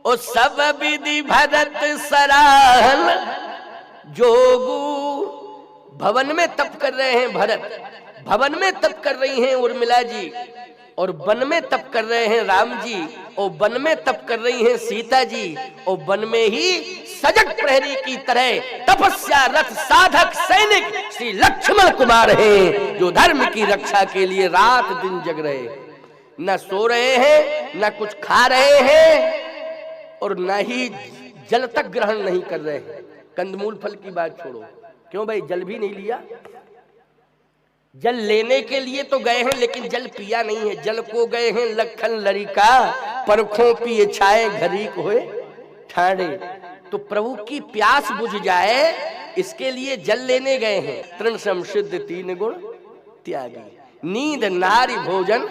ओ सब विधि भरत सराहन जोगू। भवन में तप कर रहे हैं भरत, भवन में तप कर रही हैं उर्मिला जी, और वन में तप कर रहे हैं राम जी, और वन में तप कर रही हैं सीता जी, और वन में ही सजग प्रहरी की तरह तपस्या रथ साधक सैनिक श्री लक्ष्मण कुमार हैं, जो धर्म की रक्षा के लिए रात दिन जग रहे हैं। न सो रहे हैं, न कुछ खा रहे हैं, और न ही जल तक ग्रहण नहीं कर रहे हैं। कंदमूल फल की बात छोड़ो, क्यों भाई जल भी नहीं लिया? जल लेने के लिए तो गए हैं, लेकिन जल पिया नहीं है। जल को गए हैं लखन लरिका, परखों पिए छाए घरी होए ठाणे। तो प्रभु की प्यास बुझ जाए, इसके लिए जल लेने गए हैं। तृण समसिद्ध तीन गुण त्यागी, नींद नारी भोजन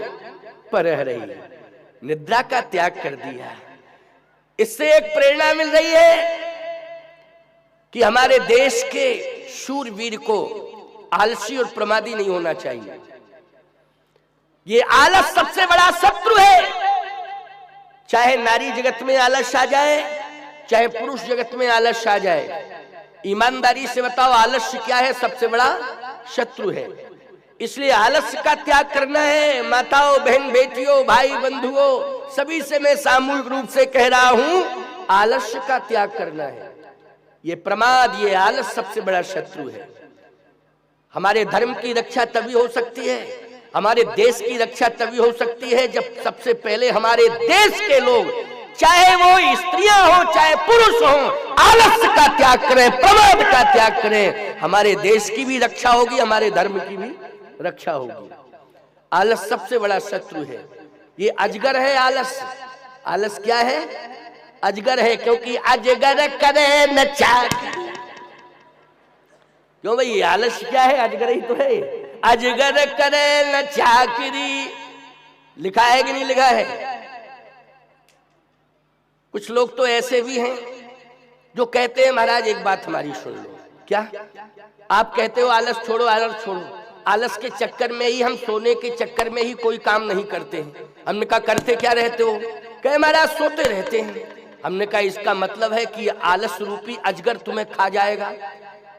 परह रही, निद्रा का त्याग कर दिया। इससे एक प्रेरणा मिल रही है कि हमारे देश के शूरवीर को आलसी और प्रमादी नहीं होना चाहिए। ये आलस सबसे बड़ा शत्रु है। चाहे नारी जगत में आलस आ जाए, चाहे पुरुष जगत में आलस आ जाए, ईमानदारी से बताओ आलस्य क्या है? सबसे बड़ा शत्रु है। इसलिए आलस्य का त्याग करना है। माताओं, बहन, बेटियों, भाई, बंधुओं, सभी से मैं सामूहिक रूप से कह रहा हूं, आलस्य का त्याग करना है। ये प्रमाद, ये आलस सबसे बड़ा शत्रु है। हमारे धर्म की रक्षा तभी हो सकती है, हमारे देश की रक्षा तभी हो सकती है, जब सबसे पहले हमारे देश के लोग, चाहे वो स्त्रियां हो चाहे पुरुष हो, आलस्य का त्याग करें, प्रमाद का त्याग करें। हमारे देश की भी रक्षा होगी, हमारे धर्म की भी रक्षा होगी। आलस सबसे बड़ा शत्रु है। ये अजगर है आलस। आलस क्या है? अजगर है, क्योंकि अजगर करे न चाकरी। क्यों भाई? आलस क्या है? अजगर ही तो है। अजगर करे न चाकरी, लिखा है कि नहीं लिखा है? कुछ लोग तो ऐसे भी हैं जो कहते हैं महाराज एक बात हमारी सुन लो। क्या आप कहते हो? आलस छोड़ो, आलस छोड़ो। आलस के चक्कर में ही, हम सोने के चक्कर में ही कोई काम नहीं करते हैं। हमने कहा करते क्या रहते हो? कहे महाराज सोते रहते हैं। हमने कहा इसका मतलब है कि आलस रूपी अजगर तुम्हें खा जाएगा।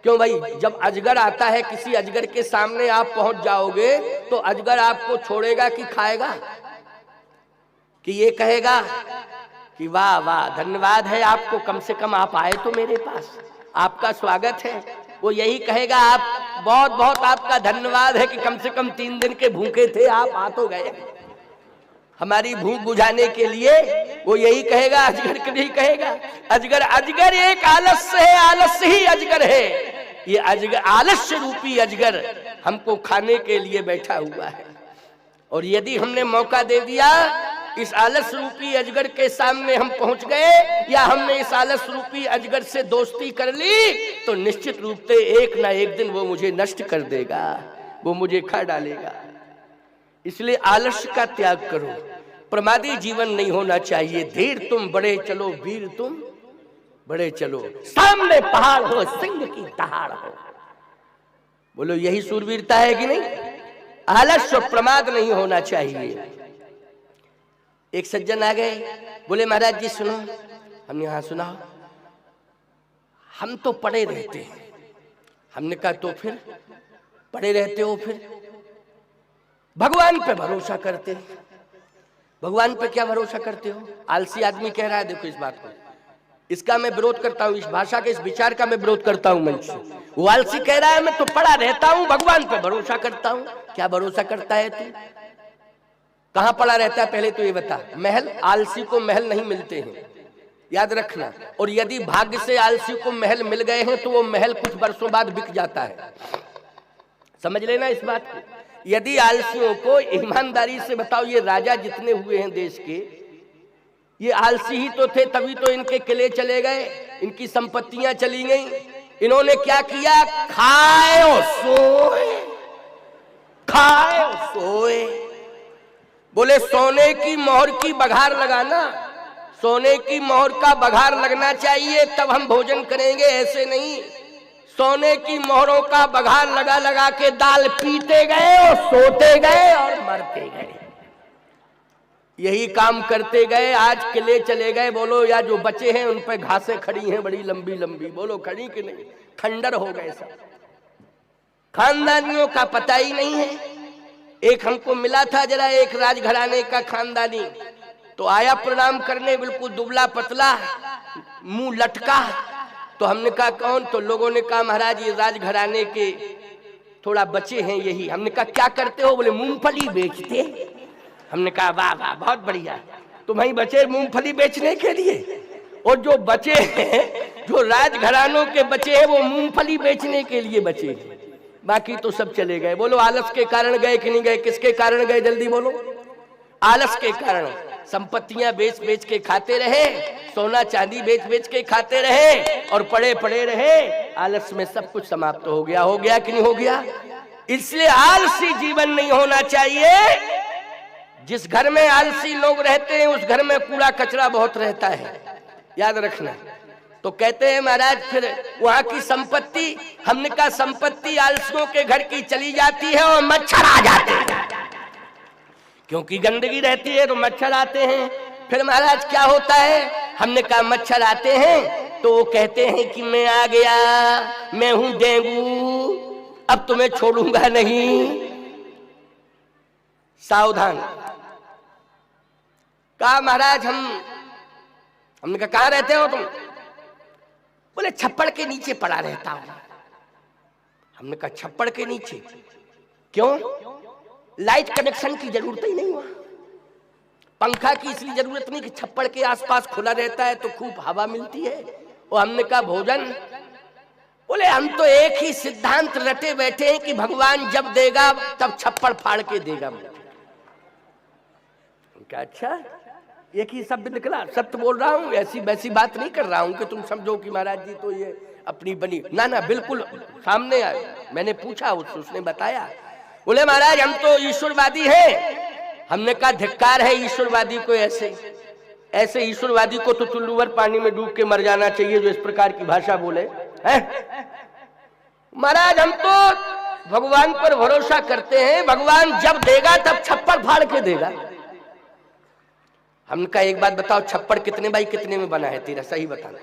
क्यों भाई? जब अजगर आता है, किसी अजगर के सामने आप पहुंच जाओगे, तो अजगर आपको छोड़ेगा कि खाएगा? कि ये कहेगा कि वाह वाह धन्यवाद है आपको, कम से कम आप आए तो मेरे पास, आपका स्वागत है। वो यही कहेगा आप बहुत बहुत आपका धन्यवाद है कि कम से कम 3 दिन के भूखे थे, आप आ तो गए हमारी भूख बुझाने के लिए। वो यही कहेगा, अजगर नहीं कहेगा। अजगर, अजगर एक आलस्य है, आलस्य ही अजगर है। ये अजगर, आलस्य रूपी अजगर हमको खाने के लिए बैठा हुआ है। और यदि हमने मौका दे दिया, इस आलस रूपी अजगर के सामने हम पहुंच गए, या हमने इस आलस रूपी अजगर से दोस्ती कर ली, तो निश्चित रूप से एक ना एक दिन वो मुझे नष्ट कर देगा, वो मुझे खा डालेगा। इसलिए आलस्य का त्याग करो। प्रमादी जीवन नहीं होना चाहिए। धीर तुम बड़े चलो, वीर तुम बड़े चलो, सामने पहाड़ हो, सिंह की दहाड़ हो। बोलो यही सूरवीरता है कि नहीं? आलस्य और प्रमाद नहीं होना चाहिए। एक सज्जन आ गए, बोले महाराज जी सुनो। हमने हाँ सुनाओ। हम तो पड़े रहते हैं। हमने कहा तो फिर पड़े रहते हो? फिर भगवान पे भरोसा करते। भगवान पे क्या भरोसा करते हो? आलसी आदमी कह रहा है। देखो इस बात को, इसका मैं विरोध करता हूँ, इस भाषा के, इस विचार का मैं विरोध करता हूँ मंच से। वो आलसी कह रहा है मैं तो पड़ा रहता हूँ, भगवान पे भरोसा करता हूँ। क्या भरोसा करता है तू? कहाँ पड़ा रहता है पहले तो ये बता। महल, आलसी को महल नहीं मिलते हैं, याद रखना। और यदि भाग्य से आलसी को महल मिल गए हैं, तो वो महल कुछ वर्षों बाद बिक जाता है। समझ लेना इस बात को। यदि आलसियों को ईमानदारी से बताओ, ये राजा जितने हुए हैं देश के, ये आलसी ही तो थे, तभी तो इनके किले चले गए, इनकी संपत्तियां चली गई। इन्होंने क्या किया? खाए और सोए, खाए और सोए। बोले सोने की मोहर की बघार लगाना, सोने की मोहर का बघार लगना चाहिए, तब हम भोजन करेंगे, ऐसे नहीं। सोने की मोहरों का बघार लगा लगा के दाल पीते गए और सोते गए और मरते गए। यही काम करते गए, आज किले चले गए। बोलो, या जो बचे हैं उन पे घासें खड़ी हैं बड़ी लंबी लंबी, बोलो खड़ी कि नहीं? खंडर हो गए सब। खानदानियों का पता ही नहीं है। एक हमको मिला था जरा, एक राजघराने का खानदानी, तो आया प्रणाम करने, बिल्कुल दुबला पतला, मुंह लटका। तो हमने कहा कौन? तो लोगों ने कहा महाराज ये राजघराने के थोड़ा बचे हैं यही। हमने कहा क्या करते हो? बोले मूंगफली बेचते। हमने कहा वाह वाह बहुत बढ़िया, तुम्हारी बचे मूंगफली बेचने के लिए। और जो बचे हैं, जो राजघरानों के बचे हैं, वो मूंगफली बेचने के लिए बचे हैं, बाकी तो सब चले गए। बोलो आलस के कारण गए कि नहीं गए? किसके कारण गए जल्दी बोलो? आलस के कारण। संपत्तियां बेच बेच के खाते रहे, सोना चांदी बेच बेच के खाते रहे और पड़े पड़े रहे, आलस में सब कुछ समाप्त हो गया। हो गया कि नहीं हो गया? इसलिए आलसी जीवन नहीं होना चाहिए। जिस घर में आलसी लोग रहते हैं उस घर में कूड़ा कचरा बहुत रहता है, याद रखना। तो कहते हैं महाराज फिर वहां की संपत्ति, हमने कहा संपत्ति आलसियों के घर की चली जाती है और मच्छर आ जाते हैं, क्योंकि गंदगी रहती है तो मच्छर आते हैं। फिर महाराज क्या होता है? हमने कहा मच्छर आते हैं तो वो कहते हैं कि मैं आ गया, मैं हूं डेंगू, अब तुम्हें छोड़ूंगा नहीं, सावधान। कहा महाराज हमने कहा कहां रहते हो तुम? बोले छप्पड़ के नीचे पड़ा रहता हूं। हमने कहा छप्पड़ के नीचे क्यों? लाइट कनेक्शन की जरूरत ही नहीं हुआ, पंखा की इसलिए जरूरत नहीं कि छप्पड़ के आसपास खुला रहता है तो खूब हवा मिलती है। और हमने कहा भोजन? बोले हम तो एक ही सिद्धांत रटे बैठे हैं कि भगवान जब देगा तब छप्पड़ फाड़ के देगा। क्या अच्छा, एक ही शब्द निकला, सत्य बोल रहा हूं, ऐसी वैसी बात नहीं कर रहा हूं कि तुम समझो कि महाराज जी तो ये अपनी बनी, ना ना, बिल्कुल सामने आए। मैंने पूछा उसने बताया। बोले महाराज हम तो ईश्वरवादी हैं। हमने कहा धिक्कार है ईश्वरवादी को, ऐसे ईश्वरवादी को तो चुल्लूवर पानी में डूब के मर जाना चाहिए जो इस प्रकार की भाषा बोले हैं। महाराज हम तो भगवान पर भरोसा करते हैं, भगवान जब देगा तब छप्पड़ फाड़ के देगा। हमने कहा एक बात बताओ, छप्पड़ कितने बाई कितने में बना है तेरा, सही बताना।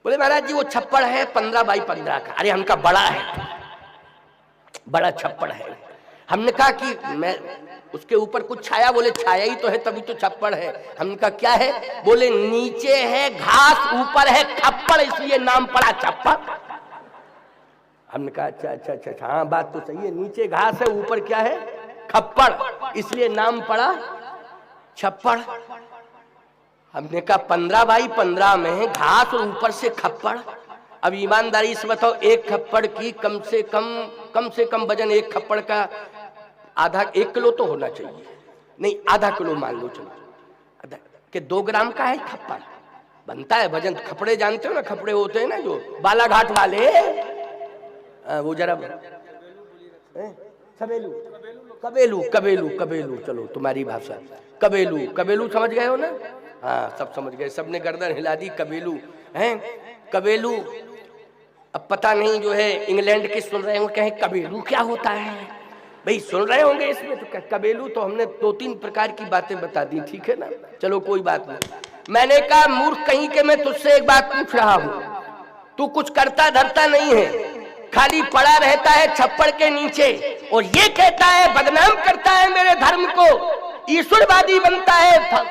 बोले महाराज जी वो छप्पड़ है 15 बाई 15 का। अरे हमका बड़ा है, बड़ा छप्पड़ है। हमने कहा कि मैं उसके ऊपर कुछ छाया? बोले छाया ही तो है तभी तो छप्पड़ है। हमने कहा क्या है? बोले नीचे है घास, ऊपर है खप्पड़, इसलिए नाम पड़ा छप्पड़। हमने कहा अच्छा अच्छा अच्छा, हाँ बात तो सही है, नीचे घास है ऊपर क्या है? खप्पड़, इसलिए नाम पड़ा छप्पड़। हमने कहा 15 बाई 15 में घास और ऊपर से खप्पड़। अब ईमानदारी से बताओ, एक खप्पड़ की कम से कम वजन, एक खप्पड़ का आधा 1 किलो तो होना चाहिए, नहीं आधा किलो मान लो, चलो कि 2 ग्राम का है खप्पड़ बनता है वजन। खपड़े जानते हो ना, खपड़े होते हैं ना जो बालाघाट वाले, वो जरा कबेलू कबेलू कबेलू, चलो तुम्हारी भाषा कबेलू, कबेलू समझ गए हो ना? हाँ सब समझ गए, सबने गर्दन हिला दी। कबेलू हैं, कबेलू। अब पता नहीं जो है इंग्लैंड के सुन रहे होंगे, कहें कबेलू क्या होता है भाई, सुन रहे होंगे इसमें तो कबेलू। तो हमने 2-3 प्रकार की बातें बता दी, ठीक है ना, चलो कोई बात नहीं। मैंने कहा मूर्ख कहीं के, मैं तुझसे एक बात पूछ रहा हूं, तू कुछ करता धरता नहीं है, खाली पड़ा रहता है छप्पड़ के नीचे और ये कहता है, बदनाम करता है मेरे धर्म को, ईश्वरवादी बनता है,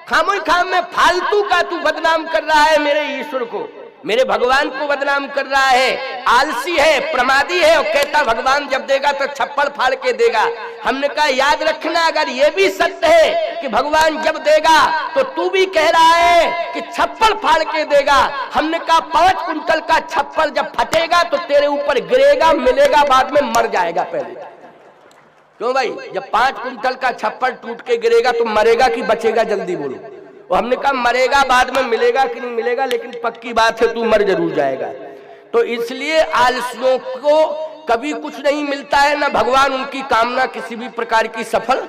खामोई खाम में फालतू का तू बदनाम कर रहा है मेरे ईश्वर को, मेरे भगवान को बदनाम कर रहा है, आलसी है, प्रमादी है, और कहता भगवान जब देगा तो छप्पड़ फाड़ के देगा। हमने कहा याद रखना, अगर ये भी सत्य है कि भगवान जब देगा तो तू भी कह रहा है कि छप्पड़ फाड़ के देगा। हमने कहा 5 कुंटल का छप्पड़ जब फटेगा तो तेरे ऊपर गिरेगा, मिलेगा बाद में, मर जाएगा पहले। क्यों भाई, जब 5 कुंटल का छप्पड़ टूट के गिरेगा तो मरेगा कि बचेगा, जल्दी बोलो। और हमने कहा मरेगा बाद में, मिलेगा कि नहीं मिलेगा, लेकिन पक्की बात है तू मर जरूर जाएगा। तो इसलिए आलसियों को कभी कुछ नहीं मिलता है, ना भगवान उनकी कामना किसी भी प्रकार की सफल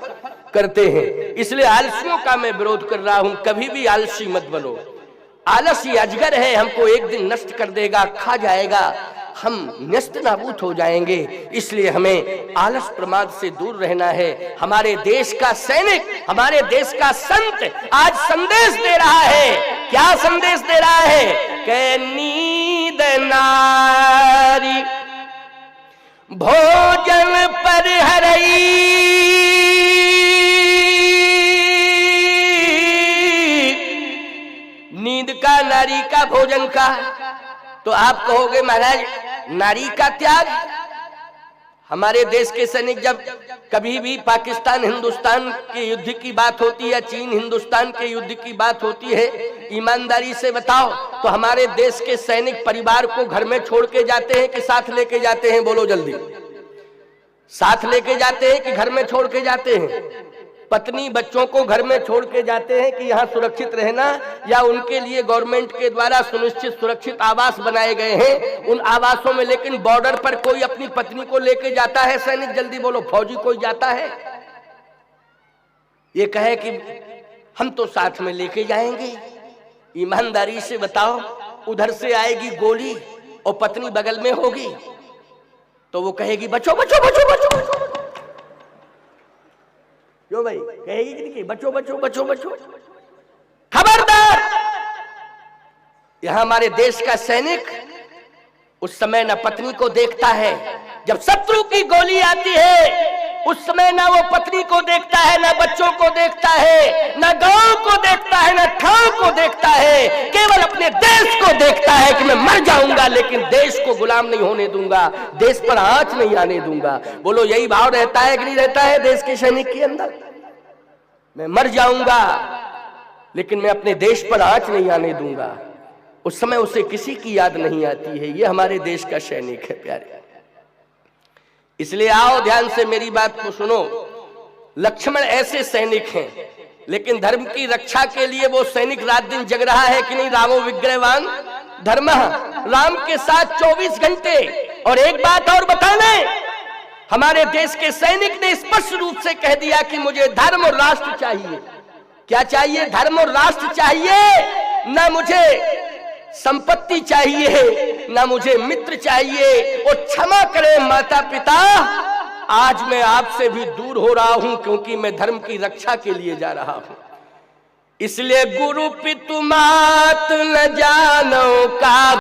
करते हैं। इसलिए आलसियों का मैं विरोध कर रहा हूं, कभी भी आलसी मत बनो। आलसी अजगर है, हमको एक दिन नष्ट कर देगा, खा जाएगा। हम नष्ट नाबूद हो जाएंगे। इसलिए हमें आलस प्रमाद से दूर रहना है। हमारे देश का सैनिक, हमारे देश का संत आज संदेश दे रहा है। क्या संदेश दे रहा है? कि नींद नारी भोजन पर हरई, नींद का, नारी का, भोजन का। तो आप कहोगे महाराज नारी का त्याग? हमारे देश के सैनिक जब कभी भी पाकिस्तान हिंदुस्तान के युद्ध की बात होती है या चीन हिंदुस्तान के युद्ध की बात होती है, ईमानदारी से बताओ तो हमारे देश के सैनिक परिवार को घर में छोड़ के जाते हैं कि साथ लेके जाते हैं? बोलो जल्दी। साथ लेके जाते हैं कि घर में छोड़ के जाते हैं? पत्नी बच्चों को घर में छोड़ के जाते हैं कि यहाँ सुरक्षित रहना, या उनके लिए गवर्नमेंट के द्वारा सुनिश्चित सुरक्षित आवास बनाए गए हैं उन आवासों में। लेकिन बॉर्डर पर कोई अपनी पत्नी को लेके जाता है सैनिक? जल्दी बोलो। फौजी कोई जाता है? ये कहे कि हम तो साथ में लेके जाएंगे। ईमानदारी से बताओ, उधर से आएगी गोली और पत्नी बगल में होगी तो वो कहेगी बचो बचो बचो बचो बचो। क्यों भाई? कहेगी कि नहीं? बचो बचो बचो बचो। खबरदार! यहां हमारे देश का सैनिक उस समय न पत्नी को देखता है, जब शत्रु की गोली आती है उस समय ना वो पत्नी को देखता है, ना बच्चों को देखता है, ना गांव को देखता है, ना ठाव को देखता है, केवल अपने देश को देखता है कि मैं मर जाऊंगा लेकिन देश को गुलाम नहीं होने दूंगा, देश पर आंच नहीं आने दूंगा। बोलो यही भाव रहता है कि नहीं रहता है देश के सैनिक के अंदर? मैं मर जाऊंगा लेकिन मैं अपने देश पर आंच नहीं आने दूंगा। उस समय उसे किसी की याद नहीं आती है। ये हमारे देश का सैनिक है प्यारे। इसलिए आओ ध्यान से मेरी बात को सुनो। लक्ष्मण ऐसे सैनिक हैं, लेकिन धर्म की रक्षा के लिए वो सैनिक रात दिन जग रहा है कि नहीं? रामो विग्रहवान धर्मः, राम के साथ 24 घंटे। और एक बात और बता दें, हमारे देश के सैनिक ने स्पष्ट रूप से कह दिया कि मुझे धर्म और राष्ट्र चाहिए। क्या चाहिए? धर्म और राष्ट्र चाहिए। ना मुझे संपत्ति चाहिए, ना मुझे मित्र चाहिए। और क्षमा करें माता पिता, आज मैं आपसे भी दूर हो रहा हूं क्योंकि मैं धर्म की रक्षा के लिए जा रहा हूं। इसलिए गुरु पितु मात न जानो का